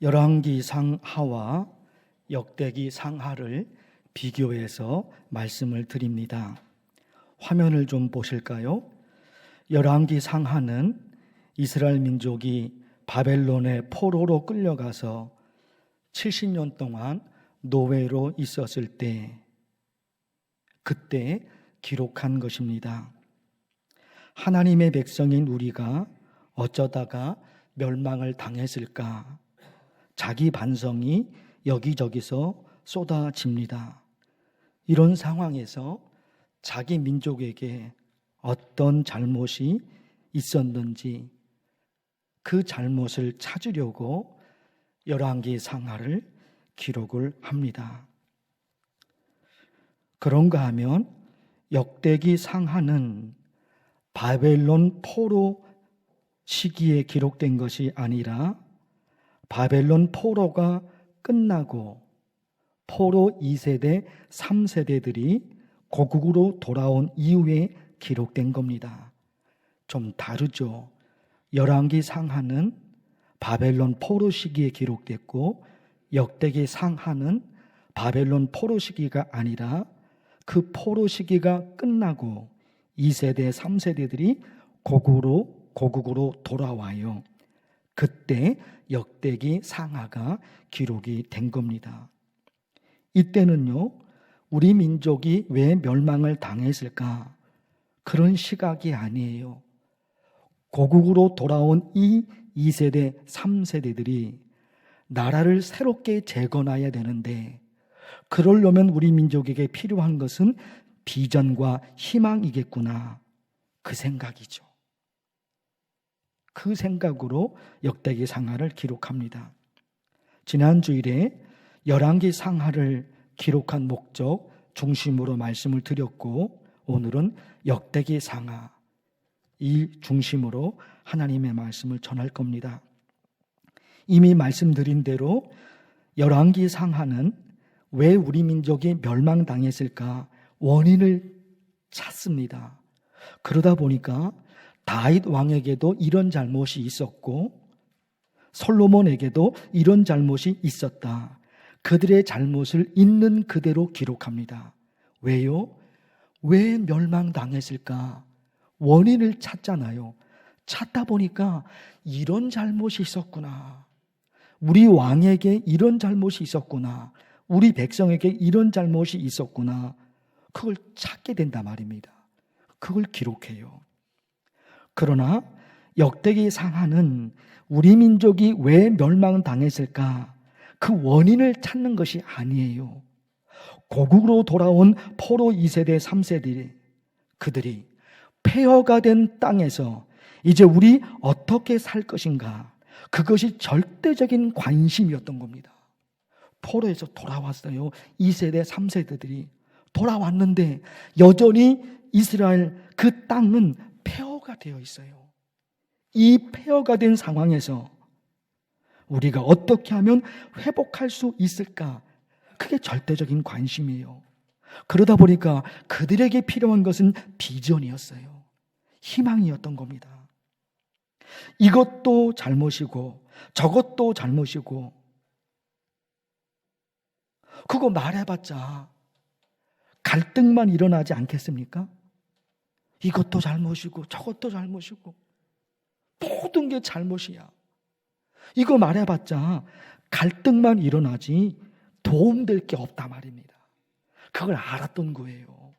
열왕기 상하와 역대기 상하를 비교해서 말씀을 드립니다. 화면을 좀 보실까요? 열왕기 상하는 이스라엘 민족이 바벨론의 포로로 끌려가서 70년 동안 노예로 있었을 때 그때 기록한 것입니다. 하나님의 백성인 우리가 어쩌다가 멸망을 당했을까? 자기 반성이 여기저기서 쏟아집니다. 이런 상황에서 자기 민족에게 어떤 잘못이 있었는지 그 잘못을 찾으려고 열왕기 상하를 기록을 합니다. 그런가 하면 역대기 상하는 바벨론 포로 시기에 기록된 것이 아니라 바벨론 포로가 끝나고 포로 2세대, 3세대들이 고국으로 돌아온 이후에 기록된 겁니다. 좀 다르죠. 열왕기 상하는 바벨론 포로 시기에 기록됐고 역대기 상하는 바벨론 포로 시기가 아니라 그 포로 시기가 끝나고 2세대, 3세대들이 고국으로 돌아와요. 그때 역대기 상하가 기록이 된 겁니다. 이때는요, 우리 민족이 왜 멸망을 당했을까? 그런 시각이 아니에요. 고국으로 돌아온 이 2세대, 3세대들이 나라를 새롭게 재건해야 되는데 그러려면 우리 민족에게 필요한 것은 비전과 희망이겠구나. 그 생각이죠. 그 생각으로 역대기 상하를 기록합니다. 지난 주일에 열왕기 상하를 기록한 목적 중심으로 말씀을 드렸고 오늘은 역대기 상하 이 중심으로 하나님의 말씀을 전할 겁니다. 이미 말씀드린 대로 열왕기 상하는 왜 우리 민족이 멸망당했을까 원인을 찾습니다. 그러다 보니까 다윗 왕에게도 이런 잘못이 있었고 솔로몬에게도 이런 잘못이 있었다. 그들의 잘못을 있는 그대로 기록합니다. 왜요? 왜 멸망당했을까? 원인을 찾잖아요. 찾다 보니까 이런 잘못이 있었구나. 우리 왕에게 이런 잘못이 있었구나. 우리 백성에게 이런 잘못이 있었구나. 그걸 찾게 된단 말입니다. 그걸 기록해요. 그러나 역대기 상하는 우리 민족이 왜 멸망당했을까? 그 원인을 찾는 것이 아니에요. 고국으로 돌아온 포로 2세대, 3세대 그들이 폐허가 된 땅에서 이제 우리 어떻게 살 것인가? 그것이 절대적인 관심이었던 겁니다. 포로에서 돌아왔어요. 2세대, 3세대들이 돌아왔는데 여전히 이스라엘 그 땅은 폐허가 되어 있어요. 이 폐허가 된 상황에서 우리가 어떻게 하면 회복할 수 있을까? 그게 절대적인 관심이에요. 그러다 보니까 그들에게 필요한 것은 비전이었어요. 희망이었던 겁니다. 이것도 잘못이고 저것도 잘못이고 그거 말해봤자 갈등만 일어나지 않겠습니까? 이것도 잘못이고 저것도 잘못이고 모든 게 잘못이야. 이거 말해봤자 갈등만 일어나지 도움될 게 없다 말입니다. 그걸 알았던 거예요.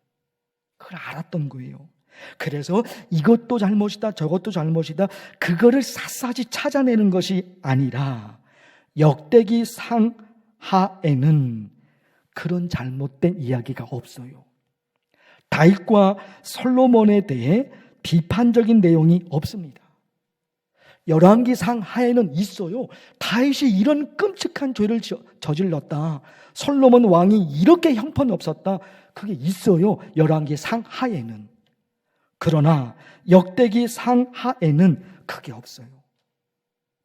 그래서 이것도 잘못이다 저것도 잘못이다 그거를 샅샅이 찾아내는 것이 아니라 역대기 상하에는 그런 잘못된 이야기가 없어요. 다윗과 솔로몬에 대해 비판적인 내용이 없습니다. 열왕기 상하에는 있어요. 다윗이 이런 끔찍한 죄를 저질렀다. 솔로몬 왕이 이렇게 형편없었다. 그게 있어요. 열왕기 상하에는. 그러나 역대기 상하에는 그게 없어요.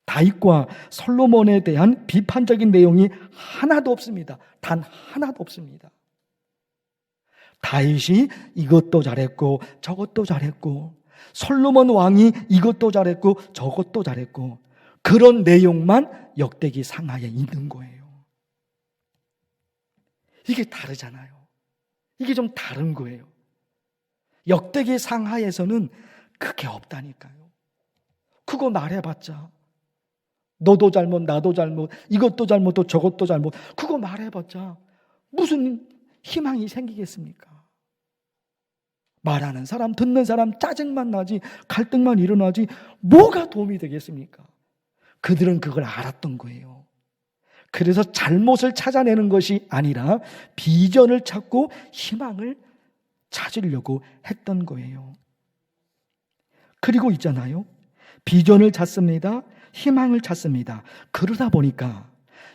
다윗과 솔로몬에 대한 비판적인 내용이 하나도 없습니다. 단 하나도 없습니다. 다윗이 이것도 잘했고 저것도 잘했고 솔로몬 왕이 이것도 잘했고 저것도 잘했고 그런 내용만 역대기 상하에 있는 거예요. 이게 다르잖아요. 이게 좀 다른 거예요. 역대기 상하에서는 그게 없다니까요. 그거 말해봤자 너도 잘못, 나도 잘못, 이것도 잘못, 또 저것도 잘못, 그거 말해봤자 무슨 희망이 생기겠습니까? 말하는 사람, 듣는 사람 짜증만 나지, 갈등만 일어나지, 뭐가 도움이 되겠습니까? 그들은 그걸 알았던 거예요. 그래서 잘못을 찾아내는 것이 아니라 비전을 찾고 희망을 찾으려고 했던 거예요. 그리고 있잖아요. 비전을 찾습니다. 희망을 찾습니다. 그러다 보니까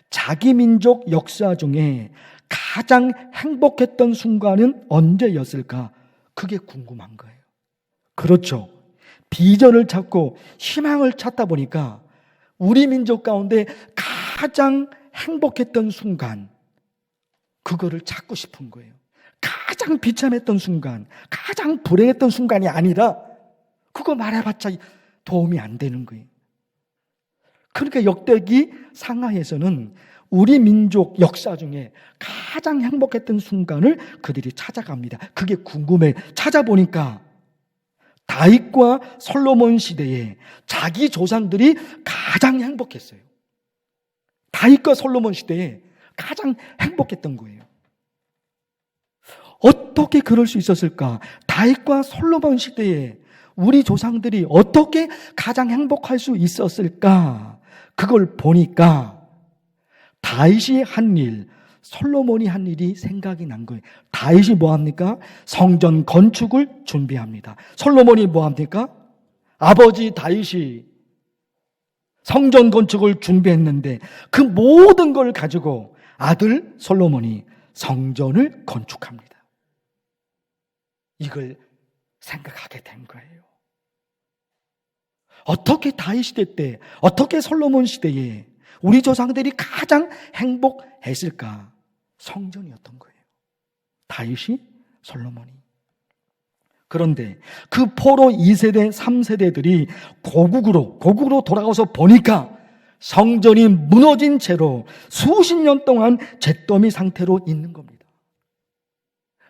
자기 민족 역사 중에 가장 행복했던 순간은 언제였을까? 그게 궁금한 거예요. 그렇죠. 비전을 찾고 희망을 찾다 보니까 우리 민족 가운데 가장 행복했던 순간, 그거를 찾고 싶은 거예요. 가장 비참했던 순간, 가장 불행했던 순간이 아니라 그거 말해봤자 도움이 안 되는 거예요. 그러니까 역대기 상하에서는 우리 민족 역사 중에 가장 행복했던 순간을 그들이 찾아갑니다. 그게 궁금해. 찾아보니까 다윗과 솔로몬 시대에 자기 조상들이 가장 행복했어요. 다윗과 솔로몬 시대에 가장 행복했던 거예요. 어떻게 그럴 수 있었을까? 다윗과 솔로몬 시대에 우리 조상들이 어떻게 가장 행복할 수 있었을까? 그걸 보니까 다윗이 한 일, 솔로몬이 한 일이 생각이 난 거예요. 다윗이 뭐합니까? 성전 건축을 준비합니다. 솔로몬이 뭐합니까? 아버지 다윗이 성전 건축을 준비했는데 그 모든 걸 가지고 아들 솔로몬이 성전을 건축합니다. 이걸 생각하게 된 거예요. 어떻게 다윗 시대 때, 어떻게 솔로몬 시대에 우리 조상들이 가장 행복했을까? 성전이었던 거예요. 다윗이, 솔로몬이. 그런데 그 포로 2세대, 3세대들이 고국으로 돌아가서 보니까 성전이 무너진 채로 수십 년 동안 잿더미 상태로 있는 겁니다.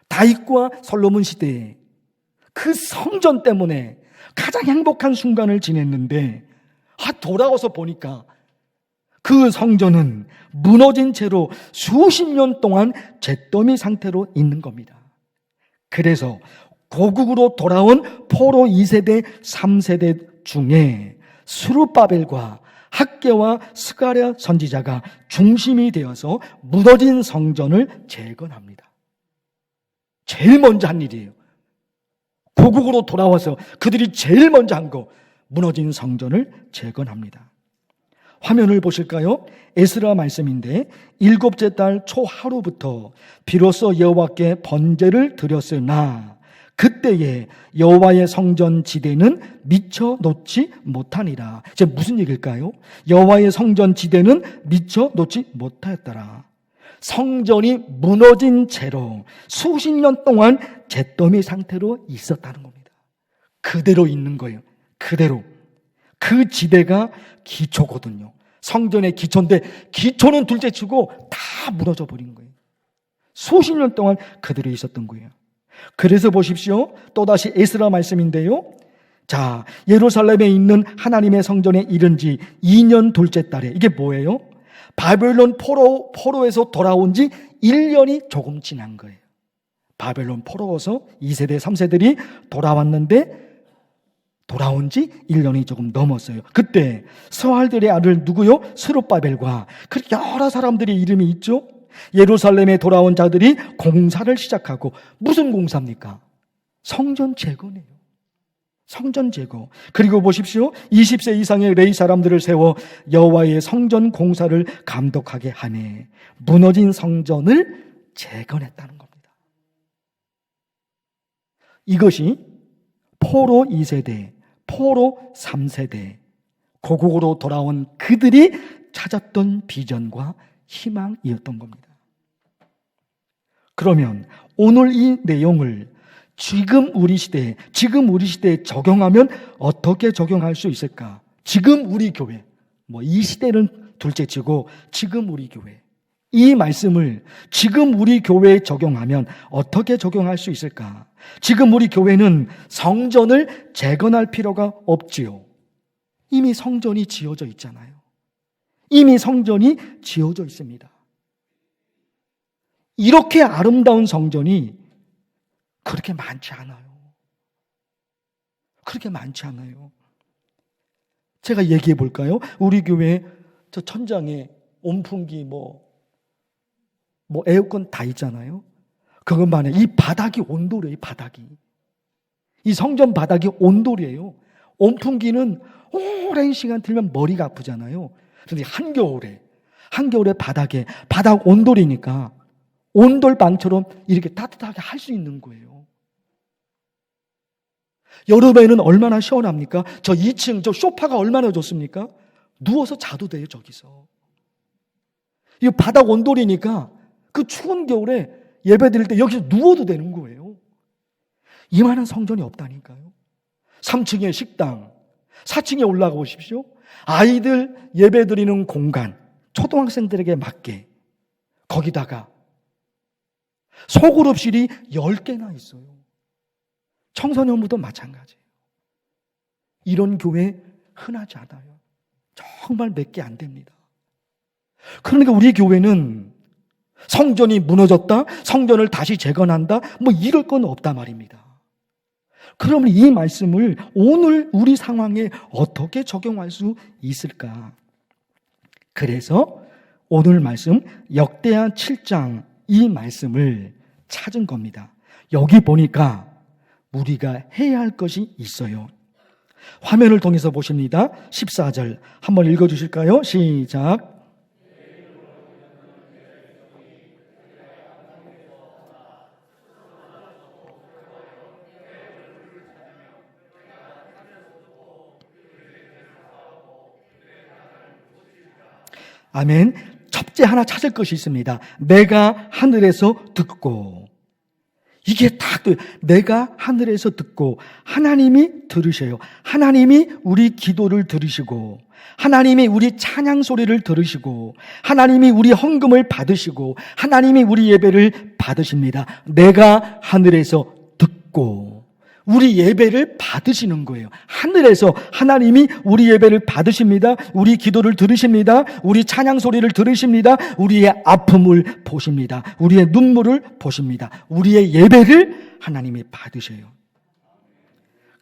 다윗과 솔로몬 시대에 그 성전 때문에 가장 행복한 순간을 지냈는데 돌아와서 보니까 그 성전은 무너진 채로 수십 년 동안 잿더미 상태로 있는 겁니다. 그래서 고국으로 돌아온 포로 2세대, 3세대 중에 스룹바벨과 학개와 스가랴 선지자가 중심이 되어서 무너진 성전을 재건합니다. 제일 먼저 한 일이에요. 고국으로 돌아와서 그들이 제일 먼저 한 거, 무너진 성전을 재건합니다. 화면을 보실까요? 에스라 말씀인데 7째 달 초하루부터 비로소 여호와께 번제를 드렸으나 그때에 여호와의 성전 지대는 미쳐 놓지 못하니라. 이제 무슨 얘기일까요? 여호와의 성전 지대는 미쳐 놓지 못하였더라. 성전이 무너진 채로 수십 년 동안 잿더미 상태로 있었다는 겁니다. 그대로 있는 거예요. 그대로. 그 지대가 기초거든요. 성전의 기초인데 기초는 둘째치고 다 무너져 버린 거예요. 수십 년 동안 그대로 있었던 거예요. 그래서 보십시오. 또다시 에스라 말씀인데요. 자, 예루살렘에 있는 하나님의 성전에 이른 지 2년 둘째 달에, 이게 뭐예요? 바벨론 포로에서 돌아온 지 1년이 조금 지난 거예요. 바벨론 포로에서 2세대, 3세들이 돌아왔는데 돌아온 지 1년이 조금 넘었어요. 그때 스왈들의 아들 누구요? 스룹바벨과 그 여러 사람들의 이름이 있죠. 예루살렘에 돌아온 자들이 공사를 시작하고, 무슨 공사입니까? 성전 재건이에요. 성전 재건. 그리고 보십시오. 20세 이상의 레위 사람들을 세워 여호와의 성전 공사를 감독하게 하네. 무너진 성전을 재건했다는 겁니다. 이것이 포로 2세대, 포로 3세대, 고국으로 돌아온 그들이 찾았던 비전과 희망이었던 겁니다. 그러면 오늘 이 내용을 지금 우리 시대에 적용하면 어떻게 적용할 수 있을까? 지금 우리 교회, 이 시대는 둘째치고 지금 우리 교회, 이 말씀을 지금 우리 교회에 적용하면 어떻게 적용할 수 있을까? 지금 우리 교회는 성전을 재건할 필요가 없지요. 이미 성전이 지어져 있잖아요. 이미 성전이 지어져 있습니다. 이렇게 아름다운 성전이 그렇게 많지 않아요. 그렇게 많지 않아요. 제가 얘기해 볼까요? 우리 교회 저 천장에 온풍기 에어컨 다 있잖아요. 그것만에 이 바닥이 온돌이에요. 바닥이. 이 성전 바닥이 온돌이에요. 온풍기는 오랜 시간 들면 머리가 아프잖아요. 그런데 한겨울에 바닥 온돌이니까 온돌방처럼 이렇게 따뜻하게 할 수 있는 거예요. 여름에는 얼마나 시원합니까? 저 2층 저 소파가 얼마나 좋습니까? 누워서 자도 돼요, 저기서. 이 바닥 온돌이니까 그 추운 겨울에 예배 드릴 때 여기서 누워도 되는 거예요. 이만한 성전이 없다니까요. 3층에 식당, 4층에 올라가 보십시오. 아이들 예배 드리는 공간, 초등학생들에게 맞게 거기다가 소그룹실이 10개나 있어요. 청소년부도 마찬가지예요. 이런 교회 흔하지 않아요. 정말 몇 개 안 됩니다. 그러니까 우리 교회는 성전이 무너졌다, 성전을 다시 재건한다, 이럴 건 없단 말입니다. 그러면 이 말씀을 오늘 우리 상황에 어떻게 적용할 수 있을까? 그래서 오늘 말씀 역대하 7장 이 말씀을 찾은 겁니다. 여기 보니까 우리가 해야 할 것이 있어요. 화면을 통해서 보십니다. 14절 한번 읽어주실까요? 시작. 아멘. 첫째 하나 찾을 것이 있습니다. 내가 하늘에서 듣고. 이게 딱 내가 하늘에서 듣고 하나님이 들으셔요. 하나님이 우리 기도를 들으시고 하나님이 우리 찬양 소리를 들으시고 하나님이 우리 헌금을 받으시고 하나님이 우리 예배를 받으십니다. 내가 하늘에서 듣고 우리 예배를 받으시는 거예요. 하늘에서 하나님이 우리 예배를 받으십니다. 우리 기도를 들으십니다. 우리 찬양 소리를 들으십니다. 우리의 아픔을 보십니다. 우리의 눈물을 보십니다. 우리의 예배를 하나님이 받으셔요.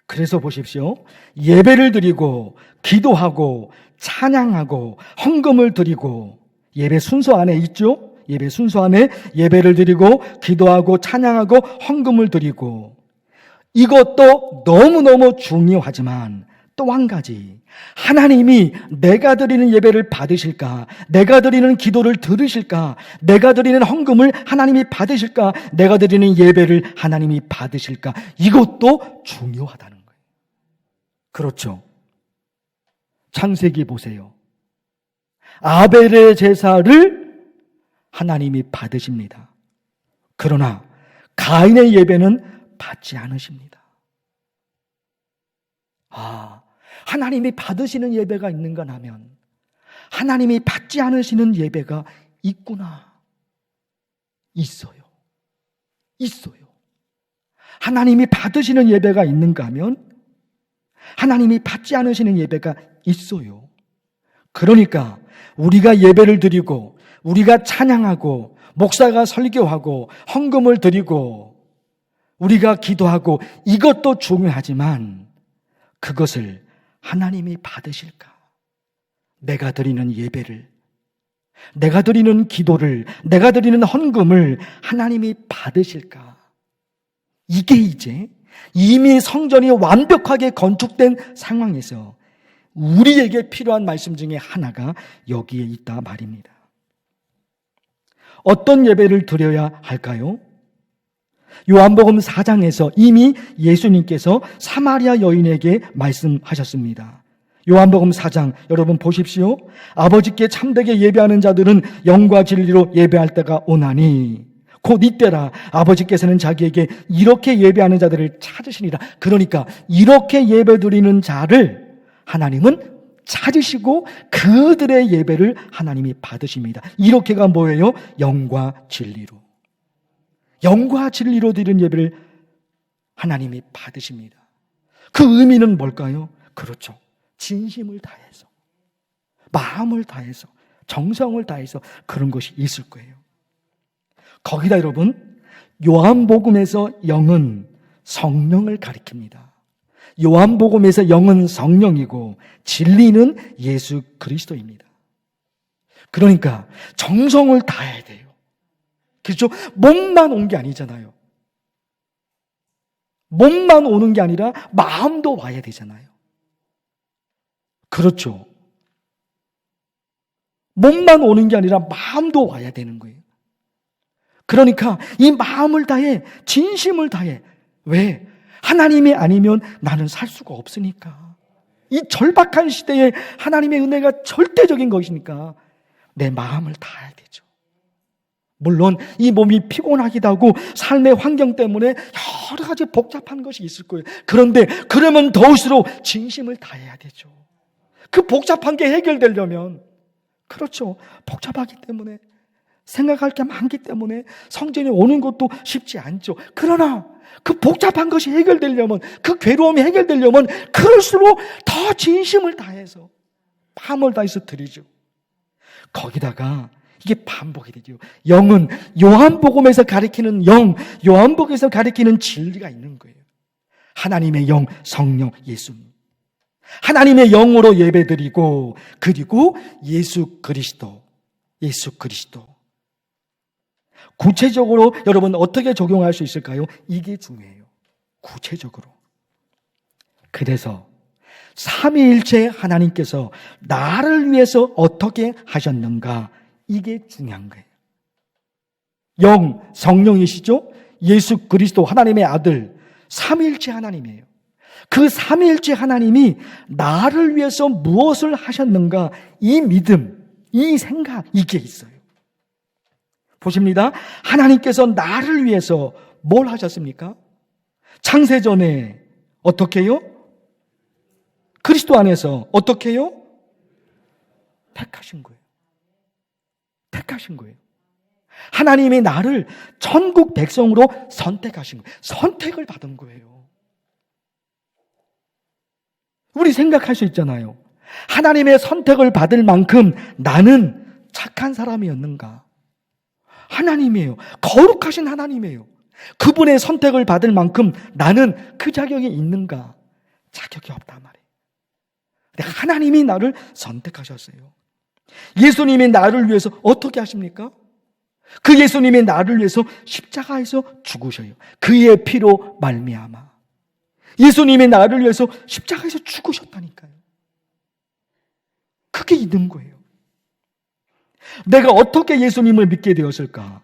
그래서 보십시오. 예배를 드리고 기도하고 찬양하고 헌금을 드리고 예배 순서 안에 있죠? 예배 순서 안에 예배를 드리고 기도하고 찬양하고 헌금을 드리고 이것도 너무너무 중요하지만 또 한 가지, 하나님이 내가 드리는 예배를 받으실까? 내가 드리는 기도를 들으실까? 내가 드리는 헌금을 하나님이 받으실까? 내가 드리는 예배를 하나님이 받으실까? 이것도 중요하다는 거예요. 그렇죠. 창세기 보세요. 아벨의 제사를 하나님이 받으십니다. 그러나 가인의 예배는 받지 않으십니다. 하나님이 받으시는 예배가 있는가 하면 하나님이 받지 않으시는 예배가 있구나. 있어요. 하나님이 받으시는 예배가 있는가 하면 하나님이 받지 않으시는 예배가 있어요. 그러니까 우리가 예배를 드리고 우리가 찬양하고 목사가 설교하고 헌금을 드리고 우리가 기도하고 이것도 중요하지만 그것을 하나님이 받으실까? 내가 드리는 예배를, 내가 드리는 기도를, 내가 드리는 헌금을 하나님이 받으실까? 이게 이제 이미 성전이 완벽하게 건축된 상황에서 우리에게 필요한 말씀 중에 하나가 여기에 있다 말입니다. 어떤 예배를 드려야 할까요? 요한복음 4장에서 이미 예수님께서 사마리아 여인에게 말씀하셨습니다. 요한복음 4장 여러분 보십시오. 아버지께 참되게 예배하는 자들은 영과 진리로 예배할 때가 오나니 곧 이때라. 아버지께서는 자기에게 이렇게 예배하는 자들을 찾으시니라. 그러니까 이렇게 예배드리는 자를 하나님은 찾으시고 그들의 예배를 하나님이 받으십니다. 이렇게가 뭐예요? 영과 진리로. 영과 진리로 드리는 예배를 하나님이 받으십니다. 그 의미는 뭘까요? 그렇죠. 진심을 다해서, 마음을 다해서, 정성을 다해서 그런 것이 있을 거예요. 거기다 여러분, 요한복음에서 영은 성령을 가리킵니다. 요한복음에서 영은 성령이고 진리는 예수 그리스도입니다. 그러니까 정성을 다해야 돼요. 그렇죠? 몸만 온 게 아니잖아요. 몸만 오는 게 아니라 마음도 와야 되잖아요. 그렇죠. 몸만 오는 게 아니라 마음도 와야 되는 거예요. 그러니까 이 마음을 다해, 진심을 다해. 왜? 하나님이 아니면 나는 살 수가 없으니까. 이 절박한 시대에 하나님의 은혜가 절대적인 것이니까 내 마음을 다해야 되죠. 물론 이 몸이 피곤하기도 하고 삶의 환경 때문에 여러 가지 복잡한 것이 있을 거예요. 그런데 그러면 더울수록 진심을 다해야 되죠. 그 복잡한 게 해결되려면, 그렇죠, 복잡하기 때문에, 생각할 게 많기 때문에 성전에 오는 것도 쉽지 않죠. 그러나 그 복잡한 것이 해결되려면, 그 괴로움이 해결되려면 그럴수록 더 진심을 다해서, 마음을 다해서 드리죠. 거기다가 이게 반복이 되죠. 영은 요한복음에서 가리키는 영, 요한복음에서 가리키는 진리가 있는 거예요. 하나님의 영, 성령, 예수님. 하나님의 영으로 예배드리고, 그리고 예수 그리스도. 구체적으로 여러분 어떻게 적용할 수 있을까요? 이게 중요해요. 구체적으로. 그래서 삼위일체 하나님께서 나를 위해서 어떻게 하셨는가, 이게 중요한 거예요. 영, 성령이시죠? 예수 그리스도 하나님의 아들, 삼위일체 하나님이에요. 그 삼위일체 하나님이 나를 위해서 무엇을 하셨는가, 이 믿음, 이 생각, 이게 있어요. 보십니다. 하나님께서 나를 위해서 뭘 하셨습니까? 창세전에 어떻게 해요? 그리스도 안에서 어떻게 해요? 택하신 거예요. 택하신 거예요. 하나님이 나를 천국 백성으로 선택하신 거예요. 선택을 받은 거예요. 우리 생각할 수 있잖아요. 하나님의 선택을 받을 만큼 나는 착한 사람이었는가? 하나님이에요. 거룩하신 하나님이에요. 그분의 선택을 받을 만큼 나는 그 자격이 있는가? 자격이 없단 말이에요. 근데 하나님이 나를 선택하셨어요. 예수님이 나를 위해서 어떻게 하십니까? 그 예수님이 나를 위해서 십자가에서 죽으셔요. 그의 피로 말미암아. 예수님이 나를 위해서 십자가에서 죽으셨다니까요. 그게 있는 거예요. 내가 어떻게 예수님을 믿게 되었을까?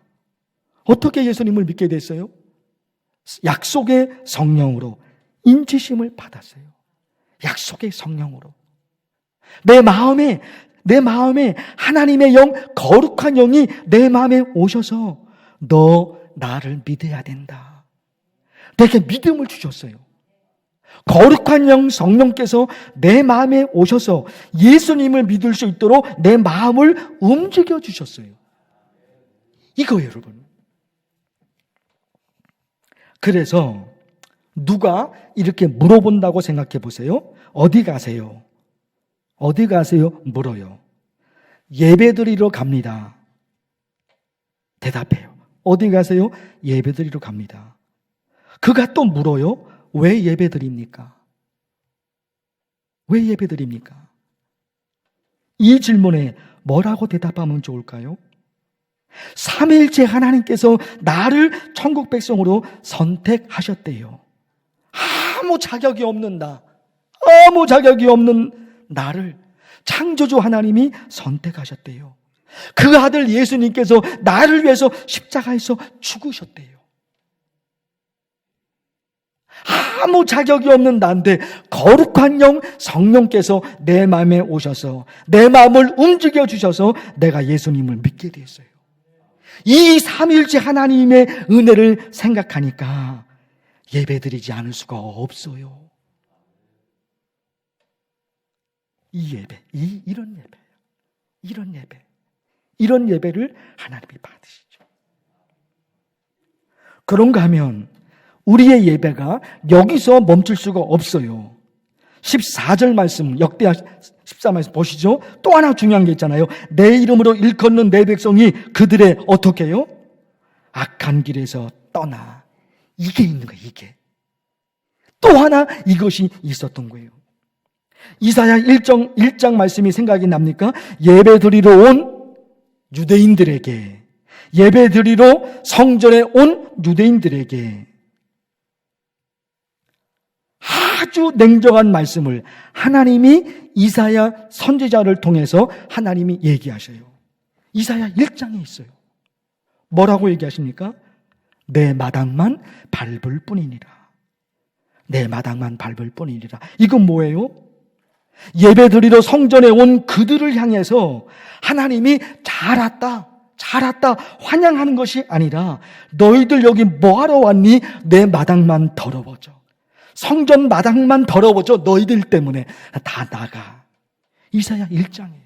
어떻게 예수님을 믿게 됐어요? 약속의 성령으로 인치심을 받았어요. 약속의 성령으로. 내 마음에 하나님의 영, 거룩한 영이 내 마음에 오셔서 너 나를 믿어야 된다. 내게 믿음을 주셨어요. 거룩한 영, 성령께서 내 마음에 오셔서 예수님을 믿을 수 있도록 내 마음을 움직여 주셨어요. 이거예요, 여러분. 그래서 누가 이렇게 물어본다고 생각해 보세요. 어디 가세요? 어디 가세요? 물어요. 예배드리러 갑니다. 대답해요. 어디 가세요? 예배드리러 갑니다. 그가 또 물어요. 왜 예배드립니까? 왜 예배드립니까? 이 질문에 뭐라고 대답하면 좋을까요? 삼위일체 하나님께서 나를 천국 백성으로 선택하셨대요. 아무 자격이 없는 나를 창조주 하나님이 선택하셨대요. 그 아들 예수님께서 나를 위해서 십자가에서 죽으셨대요. 아무 자격이 없는 나인데 거룩한 영, 성령께서 내 마음에 오셔서 내 마음을 움직여 주셔서 내가 예수님을 믿게 됐어요. 이 삼위일체 하나님의 은혜를 생각하니까 예배드리지 않을 수가 없어요. 이 예배, 이런 예배, 이런 예배를 하나님이 받으시죠. 그런가 하면 우리의 예배가 여기서 멈출 수가 없어요. 14절 말씀, 역대하 14말씀 보시죠. 또 하나 중요한 게 있잖아요. 내 이름으로 일컫는 내 백성이 그들의 어떻게 해요? 악한 길에서 떠나. 이게 있는 거예요, 이게. 또 하나 이것이 있었던 거예요. 이사야 1장 말씀이 생각이 납니까? 예배 드리러 온 유대인들에게, 예배 드리러 성전에 온 유대인들에게 아주 냉정한 말씀을 하나님이 이사야 선지자를 통해서 하나님이 얘기하셔요. 이사야 1장에 있어요. 뭐라고 얘기하십니까? 내 마당만 밟을 뿐이니라. 내 마당만 밟을 뿐이니라. 이건 뭐예요? 예배 드리러 성전에 온 그들을 향해서 하나님이 잘 왔다 환영하는 것이 아니라 너희들 여기 뭐하러 왔니? 내 마당만 더러워져. 성전 마당만 더러워져. 너희들 때문에 다 나가. 이사야 1장이에요.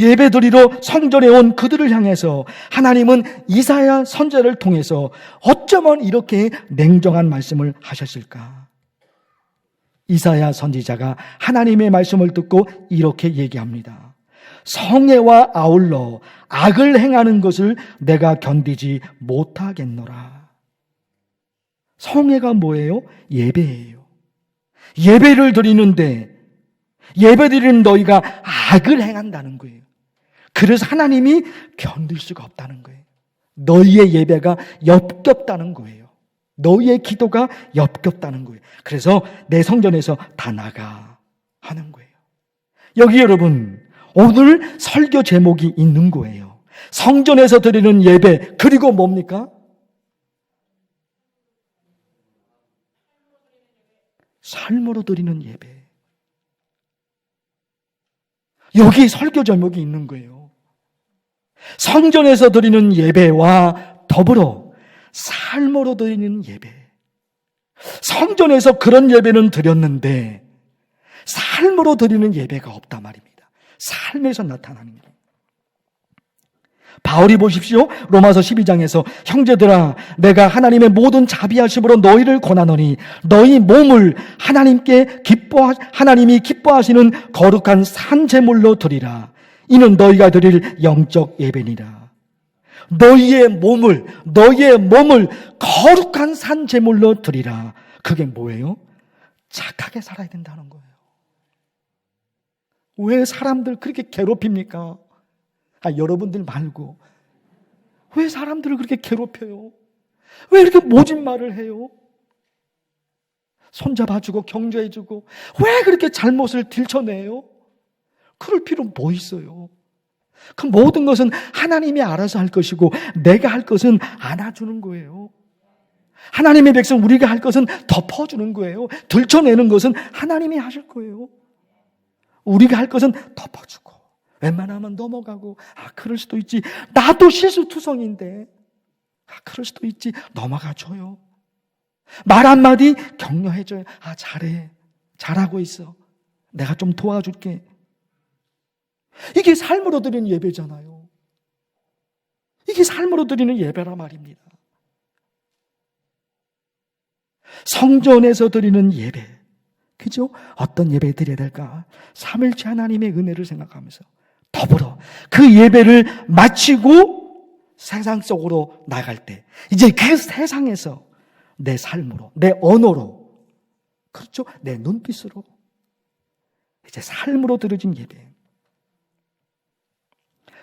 예배 드리러 성전에 온 그들을 향해서 하나님은 이사야 선지자를 통해서 어쩌면 이렇게 냉정한 말씀을 하셨을까? 이사야 선지자가 하나님의 말씀을 듣고 이렇게 얘기합니다. 성애와 아울러 악을 행하는 것을 내가 견디지 못하겠노라. 성애가 뭐예요? 예배예요. 예배를 드리는데 예배 드리는 너희가 악을 행한다는 거예요. 그래서 하나님이 견딜 수가 없다는 거예요. 너희의 예배가 역겹다는 거예요. 너희의 기도가 역겹다는 거예요. 그래서 내 성전에서 다 나가 하는 거예요. 여기 여러분, 오늘 설교 제목이 있는 거예요. 성전에서 드리는 예배, 그리고 뭡니까? 삶으로 드리는 예배. 여기 설교 제목이 있는 거예요. 성전에서 드리는 예배와 더불어 삶으로 드리는 예배. 성전에서 그런 예배는 드렸는데 삶으로 드리는 예배가 없단 말입니다. 삶에서 나타나는 것. 바울이 보십시오. 로마서 12장에서 형제들아 내가 하나님의 모든 자비하심으로 너희를 권하노니 너희 몸을 하나님이 기뻐하시는 거룩한 산제물로 드리라. 이는 너희가 드릴 영적 예배니라. 너희의 몸을 거룩한 산제물로 드리라. 그게 뭐예요? 착하게 살아야 된다는 거예요. 왜 사람들 그렇게 괴롭힙니까? 여러분들 말고 왜 사람들을 그렇게 괴롭혀요? 왜 이렇게 모진 말을 해요? 손잡아주고 격려해주고 왜 그렇게 잘못을 들춰내요? 그럴 필요 뭐 있어요? 그 모든 것은 하나님이 알아서 할 것이고 내가 할 것은 안아주는 거예요. 하나님의 백성 우리가 할 것은 덮어주는 거예요. 들춰내는 것은 하나님이 하실 거예요. 우리가 할 것은 덮어주고 웬만하면 넘어가고 그럴 수도 있지. 나도 실수투성인데 그럴 수도 있지. 넘어가줘요. 말 한마디 격려해줘요. 잘해. 잘하고 있어. 내가 좀 도와줄게. 이게 삶으로 드리는 예배잖아요. 이게 삶으로 드리는 예배란 말입니다. 성전에서 드리는 예배. 그죠? 어떤 예배 드려야 될까? 삼일째 하나님의 은혜를 생각하면서 더불어 그 예배를 마치고 세상 속으로 나갈 때 이제 그 세상에서 내 삶으로, 내 언어로, 그렇죠? 내 눈빛으로 이제 삶으로 드려진 예배.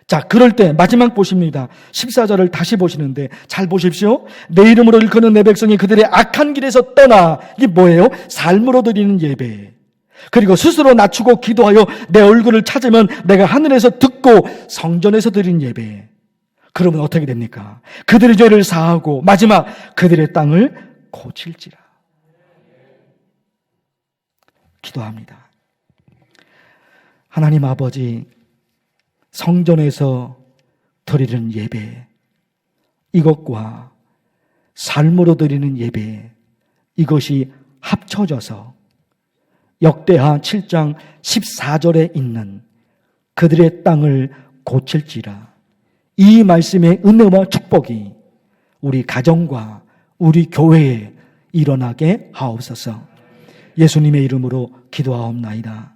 자, 그럴 때 마지막 보십니다. 14절을 다시 보시는데 잘 보십시오. 내 이름으로 일컫는 내 백성이 그들의 악한 길에서 떠나. 이게 뭐예요? 삶으로 드리는 예배. 그리고 스스로 낮추고 기도하여 내 얼굴을 찾으면 내가 하늘에서 듣고 성전에서 드리는 예배. 그러면 어떻게 됩니까? 그들의 죄를 사하고 마지막 그들의 땅을 고칠지라. 기도합니다. 하나님 아버지, 성전에서 드리는 예배, 이것과 삶으로 드리는 예배, 이것이 합쳐져서 역대하 7장 14절에 있는 그들의 땅을 고칠지라. 이 말씀의 은혜와 축복이 우리 가정과 우리 교회에 일어나게 하옵소서. 예수님의 이름으로 기도하옵나이다.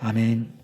아멘.